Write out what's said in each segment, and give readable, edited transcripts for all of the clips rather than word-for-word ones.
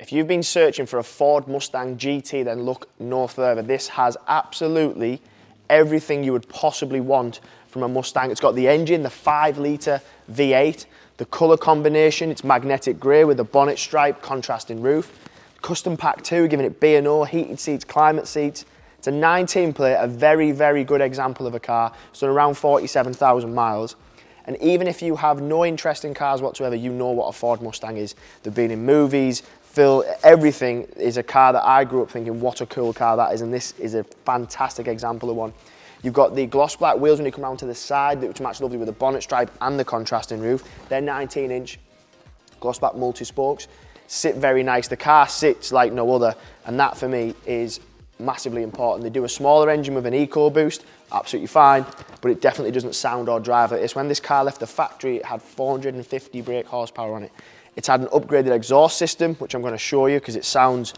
If you've been searching for a Ford Mustang GT, then look no further. This has absolutely everything you would possibly want from a Mustang. It's got the engine, the 5-litre V8, the colour combination, it's magnetic grey with a bonnet stripe, contrasting roof. Custom pack 2, giving it B&O, heated seats, climate seats. It's a 19 plate, a very, very good example of a car. It's done around 47,000 miles. And even if you have no interest in cars whatsoever, you know what a Ford Mustang is. They've been in movies, everything is a car that I grew up thinking, what a cool car that is, and this is a fantastic example of one. You've got the gloss black wheels when you come around to the side, which match lovely with the bonnet stripe and the contrasting roof. They're 19-inch gloss black multi-spokes. Sit very nice. The car sits like no other, and that for me is massively important. They do a smaller engine with an EcoBoost, absolutely fine, but it definitely doesn't sound or drive like this. When this car left the factory, it had 450 brake horsepower on it. It's had an upgraded exhaust system, which I'm going to show you because it sounds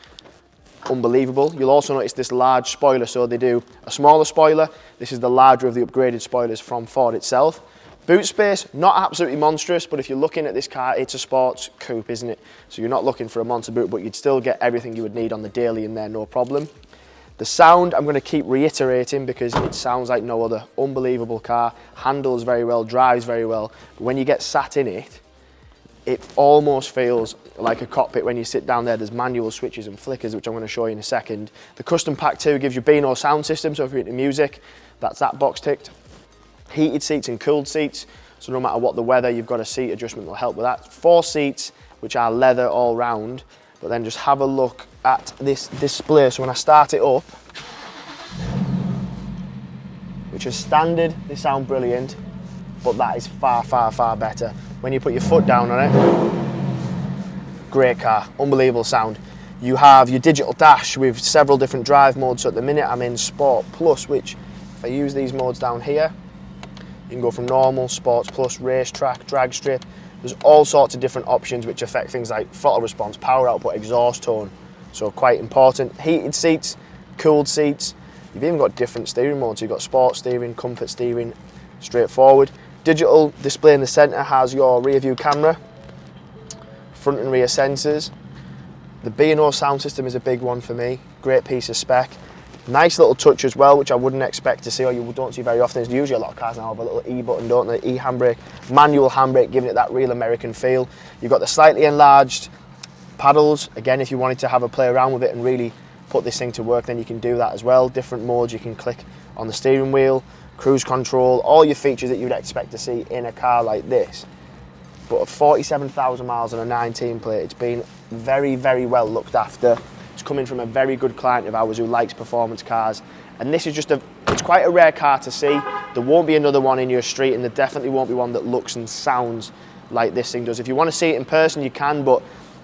unbelievable. You'll also notice this large spoiler, so they do a smaller spoiler. This is the larger of the upgraded spoilers from Ford itself. Boot space, not absolutely monstrous, but if you're looking at this car, it's a sports coupe, isn't it? So you're not looking for a monster boot, but you'd still get everything you would need on the daily in there, no problem. The sound, I'm going to keep reiterating because it sounds like no other. Unbelievable car, handles very well, drives very well. But when you get sat in it, it almost feels like a cockpit when you sit down there. There's manual switches and flickers, which I'm going to show you in a second. The Custom Pack 2 gives you B&O sound system, so if you're into music, that's that box ticked. Heated seats and cooled seats, so no matter what the weather, you've got a seat adjustment that'll help with that. 4 seats, which are leather all round, but then just have a look at this display. So when I start it up, which is standard, they sound brilliant, but that is far, far, far better. When you put your foot down on it, great car, unbelievable sound. You have your digital dash with several different drive modes. So at the minute I'm in Sport Plus, which if I use these modes down here, you can go from normal, Sports Plus, racetrack, drag strip. There's all sorts of different options which affect things like throttle response, power output, exhaust tone. So quite important. Heated seats, cooled seats. You've even got different steering modes. You've got sport steering, comfort steering, straightforward. Digital display in the centre has your rear view camera, front and rear sensors. The B&O sound system is a big one for me. Great piece of spec. Nice little touch as well, which I wouldn't expect to see, or you don't see very often. There's usually a lot of cars now have a little E button, don't they? E handbrake, manual handbrake, giving it that real American feel. You've got the slightly enlarged paddles. Again, if you wanted to have a play around with it and really put this thing to work, then you can do that as well. Different modes you can click on the steering wheel, cruise control, all your features that you'd expect to see in a car like this. But at 47,000 miles on a 19 plate, it's been very, very well looked after. It's coming from a very good client of ours who likes performance cars. And this is it's quite a rare car to see. There won't be another one in your street, and there definitely won't be one that looks and sounds like this thing does. If you want to see it in person, you can, but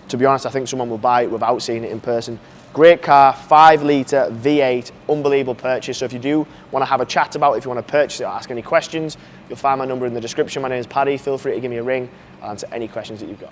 to be honest, I think someone will buy it without seeing it in person. Great car, 5-litre V8, unbelievable purchase. So if you do want to have a chat about it, if you want to purchase it or ask any questions, you'll find my number in the description. My name is Paddy. Feel free to give me a ring. I'll answer any questions that you've got.